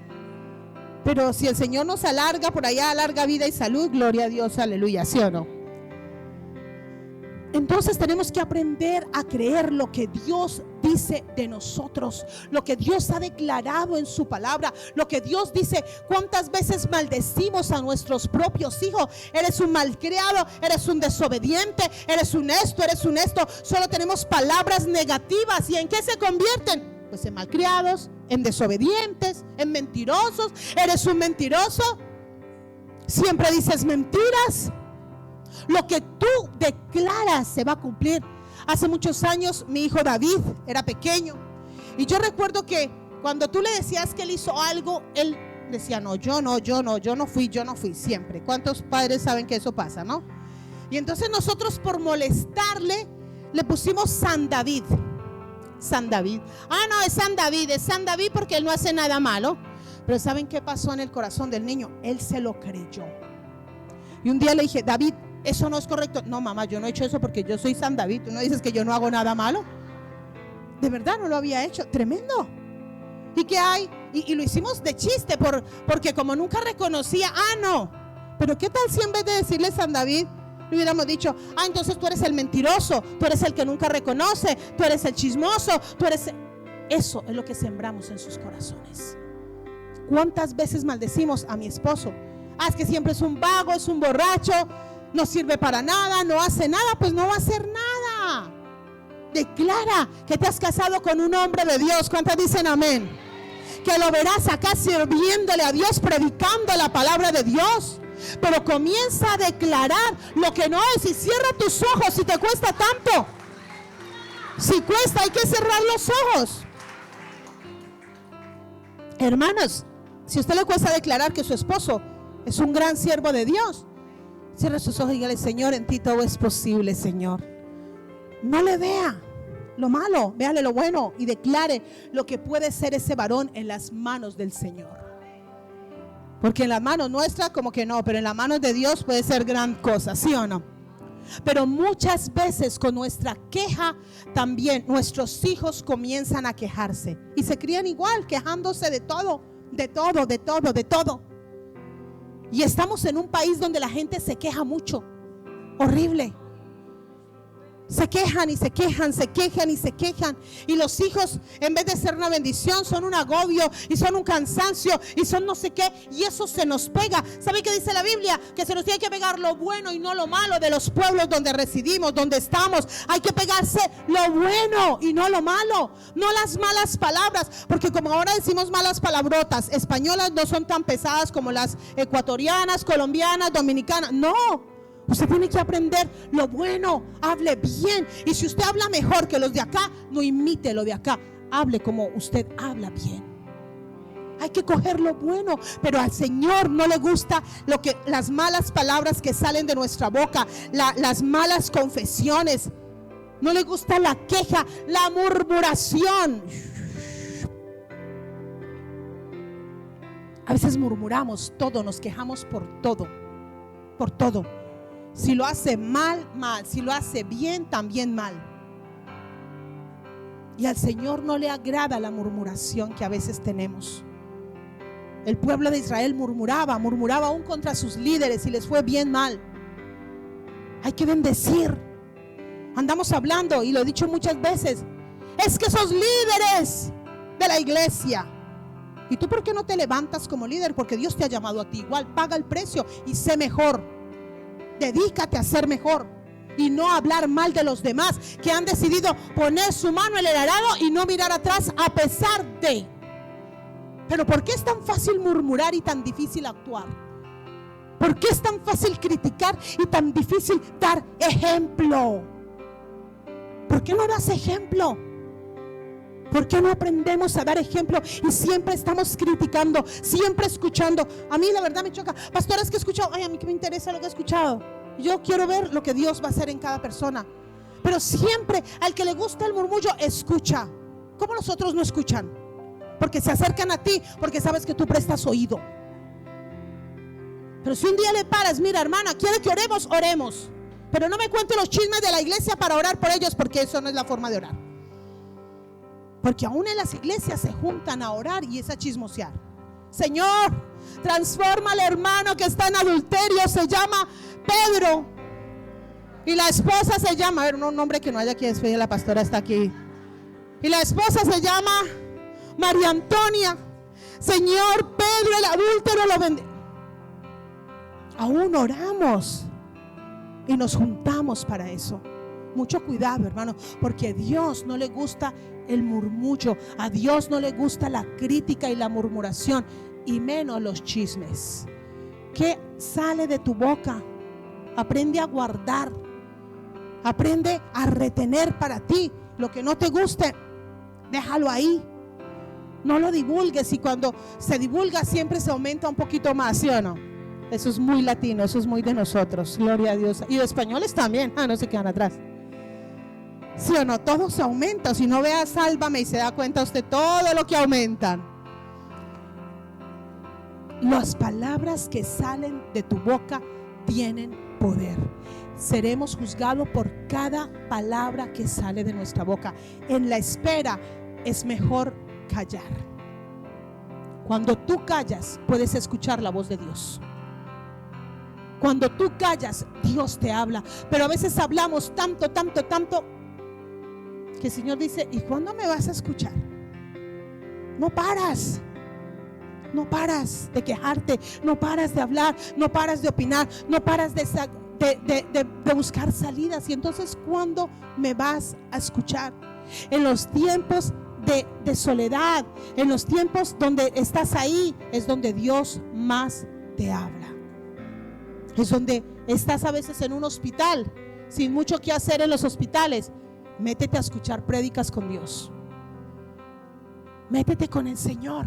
Pero si el Señor nos alarga por allá, alarga vida y salud, gloria a Dios, aleluya, ¿sí o no? Entonces tenemos que aprender a creer lo que Dios dice de nosotros, lo que Dios ha declarado en su palabra, lo que Dios dice. ¿Cuántas veces maldecimos a nuestros propios hijos? Eres un malcriado, eres un desobediente, eres un esto, Solo tenemos palabras negativas. ¿Y en qué se convierten? Pues en malcriados, en desobedientes, en mentirosos. Eres un mentiroso, siempre dices mentiras. Lo que tú declaras se va a cumplir. Hace muchos años mi hijo David era pequeño, y yo recuerdo que cuando tú le decías que él hizo algo, él decía: no, yo no fui siempre. ¿Cuántos padres saben que eso pasa, no? Y entonces nosotros, por molestarle, le pusimos San David. San David. No, es San David porque él no hace nada malo. Pero ¿saben qué pasó en el corazón del niño? Él se lo creyó. Y un día le dije: David, eso no es correcto. No, mamá, yo no he hecho eso porque yo soy San David. Tú no dices que yo no hago nada malo. De verdad no lo había hecho. Tremendo. ¿Y qué hay? Y lo hicimos de chiste porque como nunca reconocía. No. Pero ¿qué tal si en vez de decirle San David, le hubiéramos dicho: entonces tú eres el mentiroso, tú eres el que nunca reconoce, tú eres el chismoso, tú eres... Eso es lo que sembramos en sus corazones. ¿Cuántas veces maldecimos a mi esposo? Es que siempre es un vago, es un borracho, no sirve para nada, no hace nada. Pues no va a hacer nada. Declara que te has casado con un hombre de Dios. ¿Cuántas dicen amén? Que lo verás acá sirviéndole a Dios, predicando la palabra de Dios. Pero comienza a declarar lo que no es, y cierra tus ojos si te cuesta tanto. Si cuesta, hay que cerrar los ojos. Hermanos, si a usted le cuesta declarar que su esposo es un gran siervo de Dios, cierre sus ojos y dígale: Señor, en ti todo es posible, Señor. No le vea lo malo, véale lo bueno, y declare lo que puede ser ese varón en las manos del Señor. Porque en las manos nuestras como que no, pero en las manos de Dios puede ser gran cosa, ¿sí o no? Pero muchas veces con nuestra queja también nuestros hijos comienzan a quejarse y se crían igual, quejándose de todo. Y estamos en un país donde la gente se queja mucho. Horrible. se quejan y se quejan, se quejan y se quejan. Y los hijos, en vez de ser una bendición, son un agobio y son un cansancio y son no sé qué. Y eso se nos pega. ¿Sabe qué dice la Biblia? Que se nos tiene que pegar lo bueno y no lo malo de los pueblos donde residimos, donde estamos. Hay que pegarse lo bueno y no lo malo, no las malas palabras. Porque como ahora decimos malas palabrotas, españolas no son tan pesadas como las ecuatorianas, colombianas, dominicanas. No. Usted tiene que aprender lo bueno, hable bien. Y si usted habla mejor que los de acá, no imite lo de acá, hable como usted habla bien. Hay que coger lo bueno, pero al Señor no le gusta las malas palabras que salen de nuestra boca, las malas confesiones. No le gusta la queja, la murmuración. A veces murmuramos todo, nos quejamos por todo, por todo. Si lo hace mal, mal. Si lo hace bien, también mal. Y al Señor no le agrada la murmuración que a veces tenemos. El pueblo de Israel murmuraba aún contra sus líderes y les fue bien mal. Hay que bendecir. Andamos hablando, y lo he dicho muchas veces, es que sos líderes de la iglesia. ¿Y tú por qué no te levantas como líder? Porque Dios te ha llamado a ti. Igual paga el precio y sé mejor. Dedícate a ser mejor y no hablar mal de los demás que han decidido poner su mano en el arado y no mirar atrás a pesar de. Pero ¿por qué es tan fácil murmurar y tan difícil actuar? ¿Por qué es tan fácil criticar y tan difícil dar ejemplo? ¿Por qué no das ejemplo? ¿Por qué no aprendemos a dar ejemplo y siempre estamos criticando, siempre escuchando? A mí la verdad me choca. Pastor, es que he escuchado, a mí que me interesa lo que he escuchado. Yo quiero ver lo que Dios va a hacer en cada persona. Pero siempre al que le gusta el murmullo, escucha. ¿Cómo los otros no escuchan? Porque se acercan a ti, porque sabes que tú prestas oído. Pero si un día le paras, mira hermana, ¿quiere que oremos? Oremos. Pero no me cuente los chismes de la iglesia para orar por ellos, porque eso no es la forma de orar. Porque aún en las iglesias se juntan a orar y es a chismosear. Señor, transforma al hermano que está en adulterio, se llama Pedro. Y la esposa se llama, a ver, un nombre que no haya aquí, después la pastora está aquí. Y la esposa se llama María Antonia. Señor, Pedro el adúltero lo bendiga. Aún oramos y nos juntamos para eso. Mucho cuidado, hermano, porque a Dios no le gusta el murmullo, a Dios no le gusta la crítica y la murmuración, y menos los chismes. ¿Qué sale de tu boca? Aprende a guardar, aprende a retener para ti. Lo que no te guste, déjalo ahí, no lo divulgues. Y cuando se divulga siempre se aumenta un poquito más, ¿sí o no? Eso es muy latino, eso es muy de nosotros, gloria a Dios. Y de españoles también, no se quedan atrás. ¿Sí o no? Todo se aumenta. Si no vea Sálvame y se da cuenta usted todo lo que aumentan. Las palabras que salen de tu boca tienen poder. Seremos juzgados por cada palabra que sale de nuestra boca. En la espera es mejor callar. Cuando tú callas, puedes escuchar la voz de Dios. Cuando tú callas, Dios te habla. Pero a veces hablamos tanto que el Señor dice, ¿y cuándo me vas a escuchar? No paras de quejarte, no paras de hablar, no paras de opinar, no paras de buscar salidas. Y entonces, ¿cuándo me vas a escuchar? En los tiempos de soledad, en los tiempos donde estás ahí, es donde Dios más te habla. Es donde estás a veces en un hospital, sin mucho que hacer en los hospitales. Métete a escuchar prédicas con Dios. Métete con el Señor.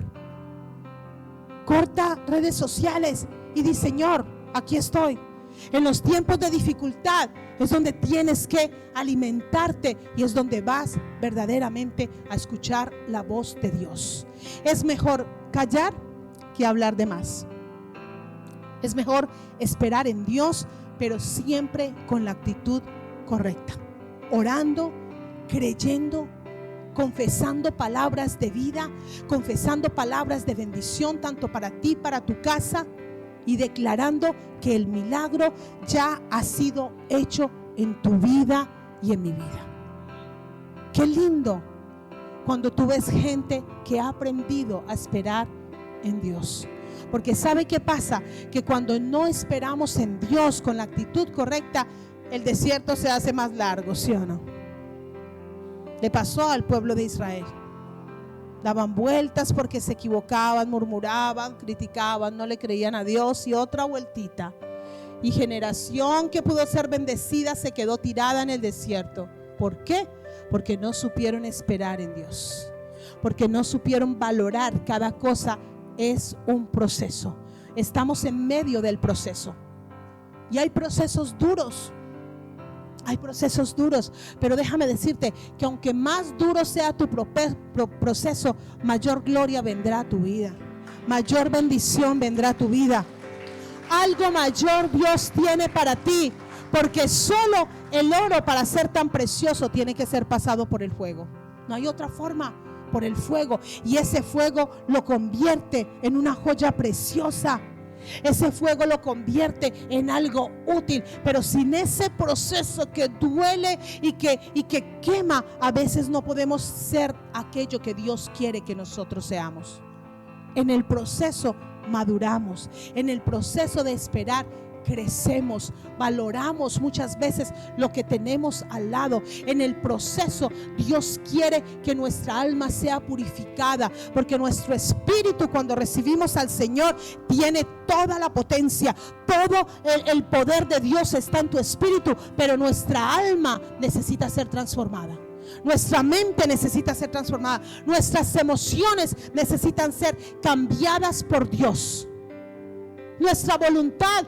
Corta redes sociales y di, Señor, aquí estoy. En los tiempos de dificultad es donde tienes que alimentarte y es donde vas verdaderamente a escuchar la voz de Dios. Es mejor callar que hablar de más. Es mejor esperar en Dios, pero siempre con la actitud correcta. Orando, creyendo, confesando palabras de vida, confesando palabras de bendición tanto para ti, para tu casa, y declarando que el milagro ya ha sido hecho en tu vida y en mi vida. Qué lindo cuando tú ves gente que ha aprendido a esperar en Dios. Porque ¿sabe qué pasa? Que cuando no esperamos en Dios con la actitud correcta, el desierto se hace más largo, ¿sí o no? Le pasó al pueblo de Israel. Daban vueltas porque se equivocaban, murmuraban, criticaban, no le creían a Dios, y otra vueltita. Y generación que pudo ser bendecida se quedó tirada en el desierto. ¿Por qué? Porque no supieron esperar en Dios. Porque no supieron valorar cada cosa. Es un proceso. Estamos en medio del proceso. Y hay procesos duros. Hay procesos duros. Pero déjame decirte que aunque más duro sea tu proceso, mayor gloria vendrá a tu vida. Mayor bendición vendrá a tu vida. Algo mayor Dios tiene para ti. Porque solo el oro, para ser tan precioso, tiene que ser pasado por el fuego. No hay otra forma. Por el fuego, y ese fuego lo convierte en una joya preciosa. Ese fuego lo convierte en algo útil, pero sin ese proceso que duele y que quema, a veces no podemos ser aquello que Dios quiere que nosotros seamos. En el proceso maduramos, en el proceso de esperar crecemos, valoramos muchas veces lo que tenemos al lado. En el proceso Dios quiere que nuestra alma sea purificada, porque nuestro espíritu, cuando recibimos al Señor, tiene toda la potencia, todo el poder de Dios está en tu espíritu, pero nuestra alma necesita ser transformada. Nuestra mente necesita ser transformada, nuestras emociones necesitan ser cambiadas por Dios. Nuestra voluntad,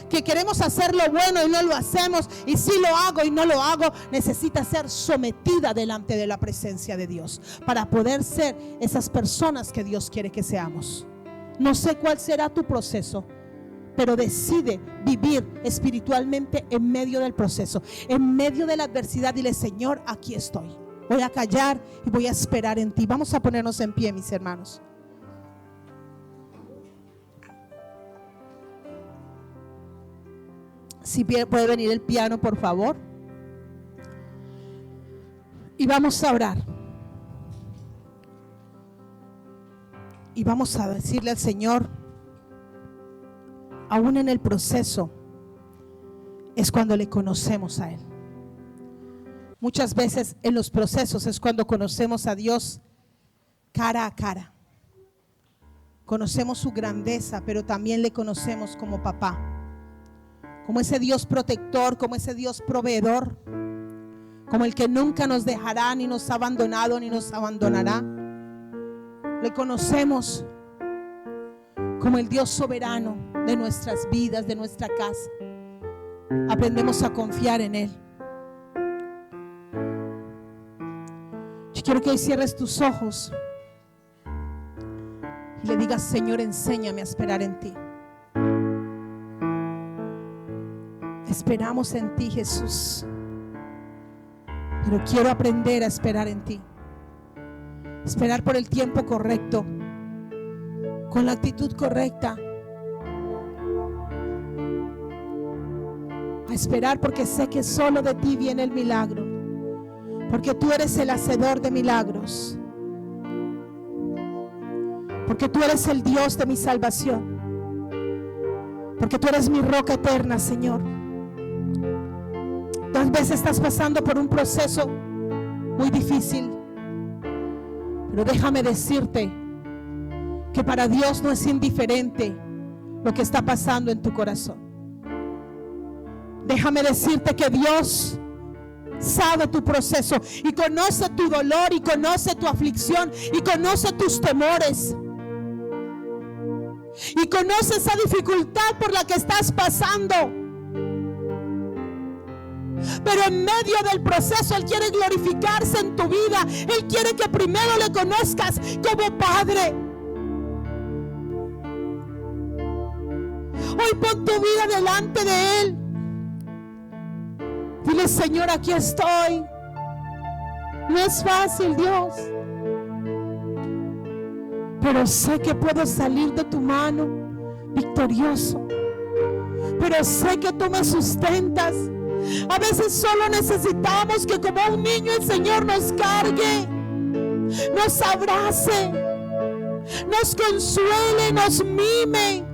que queremos hacer lo bueno y no lo hacemos, y si lo hago y no lo hago, necesita ser sometida delante de la presencia de Dios para poder ser esas personas que Dios quiere que seamos. No sé cuál será tu proceso, pero decide vivir espiritualmente en medio del proceso, en medio de la adversidad. Dile: Señor, aquí estoy, voy a callar y voy a esperar en ti. Vamos a ponernos en pie, mis hermanos. Si puede venir el piano, por favor. Y vamos a orar. Y vamos a decirle al Señor, aún en el proceso, es cuando le conocemos a Él. Muchas veces en los procesos es cuando conocemos a Dios cara a cara. Conocemos su grandeza, pero también le conocemos como papá. Como ese Dios protector, como ese Dios proveedor, como el que nunca nos dejará, ni nos ha abandonado, ni nos abandonará. Le conocemos como el Dios soberano de nuestras vidas, de nuestra casa. Aprendemos a confiar en Él. Yo quiero que hoy cierres tus ojos y le digas: Señor, enséñame a esperar en ti. Esperamos en ti, Jesús, pero quiero aprender a esperar en ti. Esperar por el tiempo correcto, con la actitud correcta. A esperar porque sé que solo de ti viene el milagro, porque tú eres el hacedor de milagros, porque tú eres el Dios de mi salvación, porque tú eres mi roca eterna, Señor. Tal vez estás pasando por un proceso muy difícil, pero déjame decirte que para Dios no es indiferente lo que está pasando en tu corazón. Déjame decirte que Dios sabe tu proceso y conoce tu dolor y conoce tu aflicción y conoce tus temores y conoce esa dificultad por la que estás pasando. Pero en medio del proceso Él quiere glorificarse en tu vida. Él quiere que primero le conozcas como Padre. Hoy pon tu vida delante de Él. Dile: Señor, aquí estoy. No es fácil, Dios, pero sé que puedo salir de tu mano victorioso. Pero sé que tú me sustentas. A veces solo necesitamos que como un niño el Señor nos cargue, nos abrace, nos consuele, nos mime.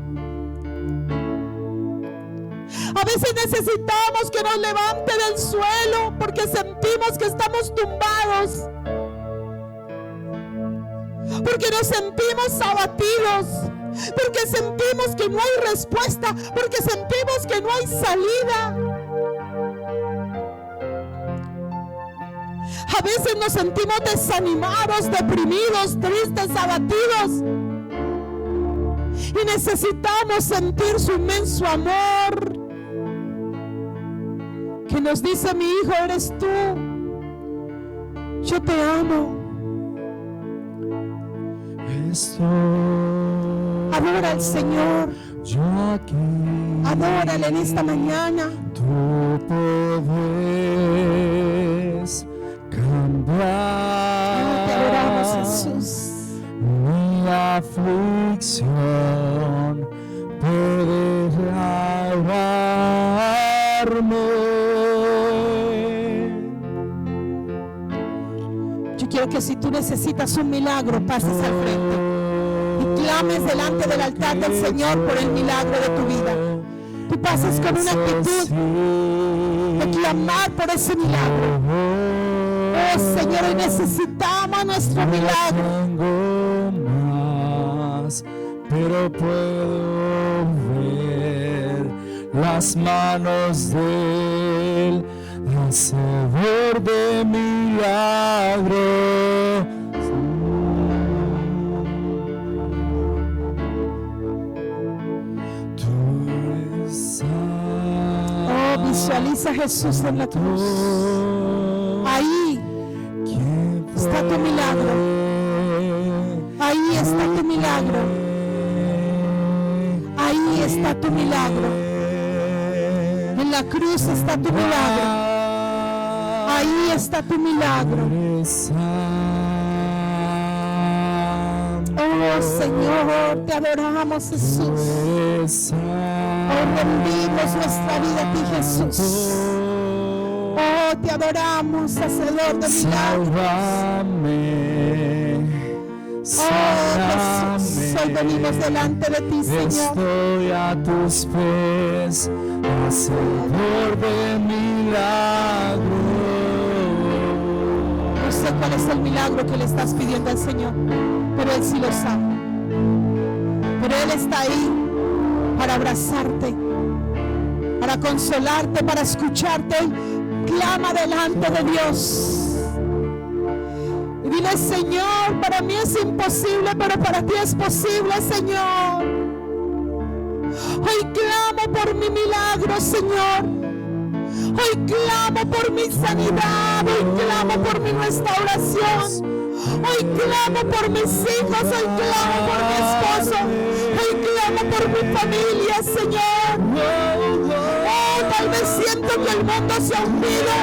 A veces necesitamos que nos levante del suelo porque sentimos que estamos tumbados, porque nos sentimos abatidos, porque sentimos que no hay respuesta, porque sentimos que no hay salida. A veces nos sentimos desanimados, deprimidos, tristes, abatidos. Y necesitamos sentir su inmenso amor, que nos dice: mi hijo eres tú, yo te amo. Adora al Señor, adórale en esta mañana. Tú puedes cambiar. Te adoramos, Jesús. Mi aflicción puedes lavarme. Yo quiero que si tú necesitas un milagro, pases al frente y clames delante del altar del Señor por el milagro de tu vida. Tú pases con una actitud de clamar por ese milagro. Oh Señor, hoy necesitamos nuestro milagro. No tengo más, pero puedo ver las manos del Hacedor de milagros. Oh, visualiza a Jesús en la cruz. Ahí está tu milagro. Ahí está tu milagro. Ahí está tu milagro. En la cruz está tu milagro. Ahí está tu milagro. Oh Señor, te adoramos, Jesús. Oh, rendimos nuestra vida a ti, Jesús. Oh, te adoramos, Hacedor de milagros. Oh Jesús, hoy venimos delante de ti, Señor. Estoy a tus pies, Hacedor de milagros. No sé cuál es el milagro que le estás pidiendo al Señor, pero Él sí lo sabe. Pero Él está ahí para abrazarte, para consolarte, para escucharte. Clama delante de Dios y dile: Señor, para mí es imposible, pero para ti es posible, Señor. Hoy clamo por mi milagro, Señor. Hoy clamo por mi sanidad. Hoy clamo por mi restauración. Hoy clamo por mis hijos. Hoy clamo por mi esposo. Hoy clamo por mi familia, Señor. Oh, tal vez siento que el mundo se ha hundido,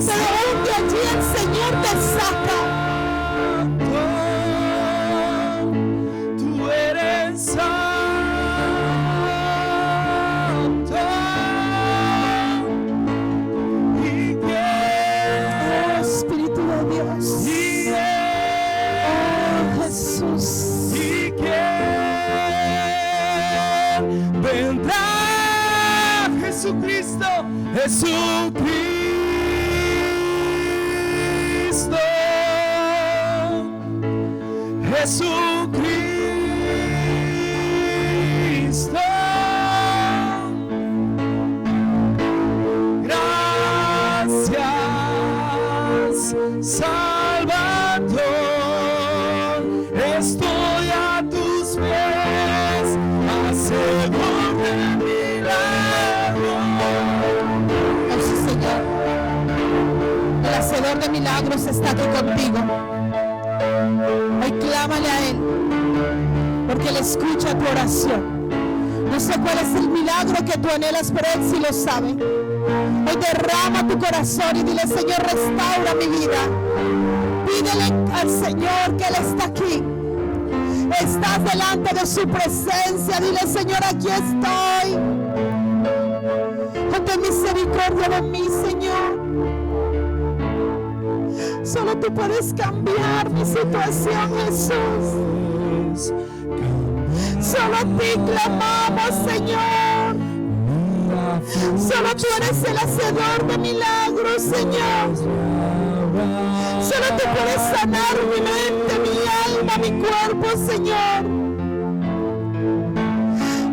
pero aún de allí el Señor te saca. Tú eres santo y Oh, Espíritu de Dios. Oh, Jesús. y vendrá Jesucristo, Jesucristo, Jesucristo. Gracias, Salvador, estoy a tus pies, Hacedor de milagros. Oh, sí, Señor. El Hacedor de milagros está aquí contigo. Hoy clámale a Él, porque Él escucha tu oración. No sé cuál es el milagro que tú anhelas, pero Él sí lo sabe. Hoy derrama tu corazón y dile: Señor, restaura mi vida. Pídele al Señor que Él está aquí. Estás delante de su presencia. Dile: Señor, aquí estoy. Oh, ten misericordia dentro de mí, Señor. Solo tú puedes cambiar mi situación, Jesús. Solo a ti clamamos, Señor. Solo tú eres el hacedor de milagros, Señor. Solo tú puedes sanar mi mente, mi alma, mi cuerpo, Señor.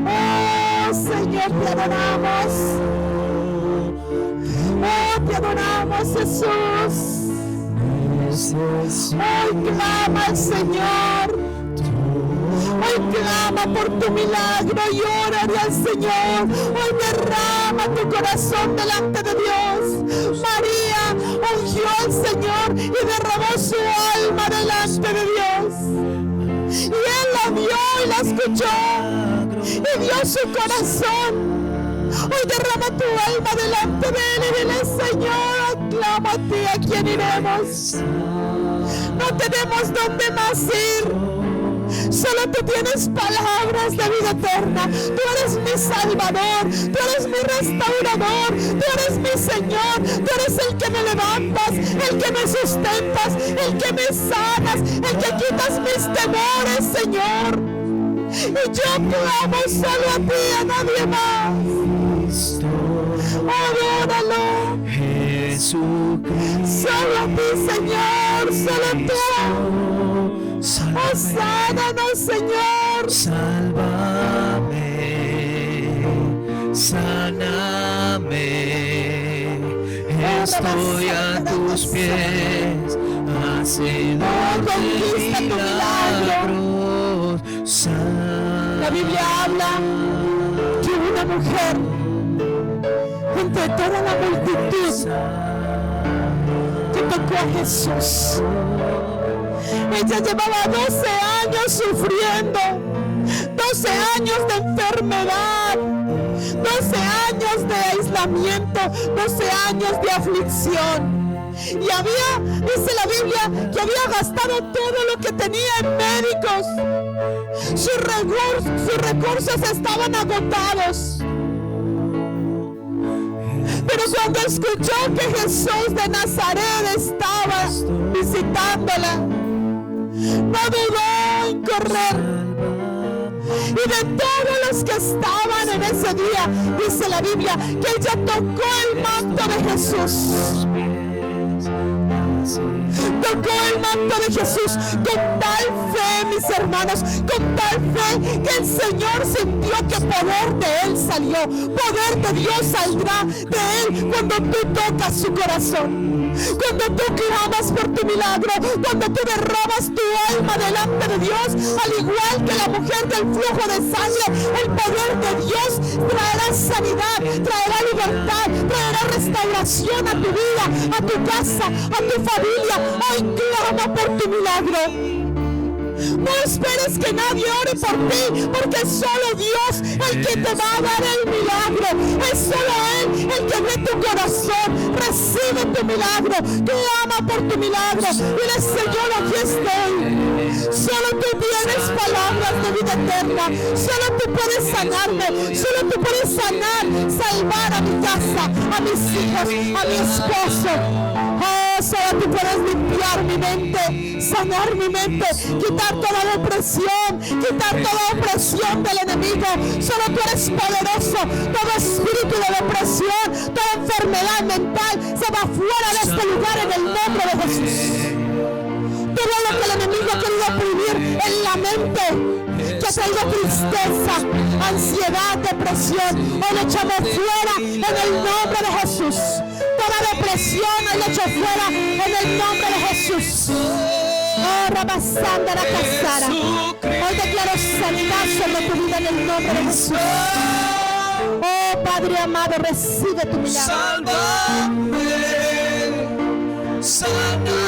Oh, Señor, te adoramos. Oh, te adoramos, Jesús. Hoy clama al Señor. Hoy clama por tu milagro y órale al Señor. Hoy derrama tu corazón delante de Dios. María ungió al Señor y derramó su alma delante de Dios. Y Él la vio y la escuchó y dio su corazón. Hoy derrama tu alma delante de Él y dile: Señor, clamo a ti, ¿a quién iremos? No tenemos dónde más ir. Solo tú tienes palabras de vida eterna. Tú eres mi Salvador, tú eres mi restaurador, tú eres mi Señor, tú eres el que me levantas, el que me sustentas, el que me sanas, el que quitas mis temores, Señor. Y yo clamo solo a ti, a nadie más. Adóralo, Jesucristo. solo a ti, Señor, solo tú. Oh, sánanos, Señor. Sálvame, sáname, estoy a tus pies, hacedor de milagros. La Biblia habla que una mujer entre toda la multitud que tocó a Jesús, ella llevaba 12 años sufriendo, 12 años de enfermedad, 12 años de aislamiento, 12 años de aflicción. Y dice la Biblia, que había gastado todo lo que tenía en médicos. Sus recursos estaban agotados. Pero cuando escuchó que Jesús de Nazaret estaba visitándola, no dudó en correr. Y de todos los que estaban en ese día, dice la Biblia, que ella tocó el manto de Jesús. Tocó el manto de Jesús con tal fe, mis hermanos, con tal fe que el Señor sintió que poder de Él salió, poder de Dios saldrá de Él cuando tú tocas su corazón, cuando tú clamas por tu milagro, cuando tú derramas tu alma delante de Dios, al igual que la mujer del flujo de sangre. El poder de Dios traerá sanidad, traerá libertad, traerá restauración a tu vida, a tu casa, a tu familia. Hoy clama por tu milagro. No esperes que nadie ore por ti, porque es solo Dios el que te va a dar el milagro. Es solo Él el que ve tu corazón. Recibe tu milagro, clama por tu milagro. Dile: Señor, aquí estoy. Solo tú tienes palabras de vida eterna. Solo tú puedes sanarme. Solo tú puedes sanar, salvar a mi casa, a mis hijos, a mi esposo. Oh, solo tú puedes limpiar mi mente, sanar mi mente, quitar toda depresión, quitar toda opresión del enemigo. Solo tú eres poderoso. Todo espíritu de depresión, toda enfermedad mental se va fuera de este lugar en el nombre de Jesús. Todo lo que el enemigo ha querido oprimir en la mente, que ha traído tristeza, ansiedad, depresión, hoy lo echamos fuera en el nombre de Jesús. Toda depresión hoy lo echo fuera en el nombre de Jesús. Oh, Rabasanda la Casara. Hoy declaro sanidad sobre tu vida en el nombre de Jesús. Oh, Padre amado, recibe tu milagro. Sálvame, sálvame.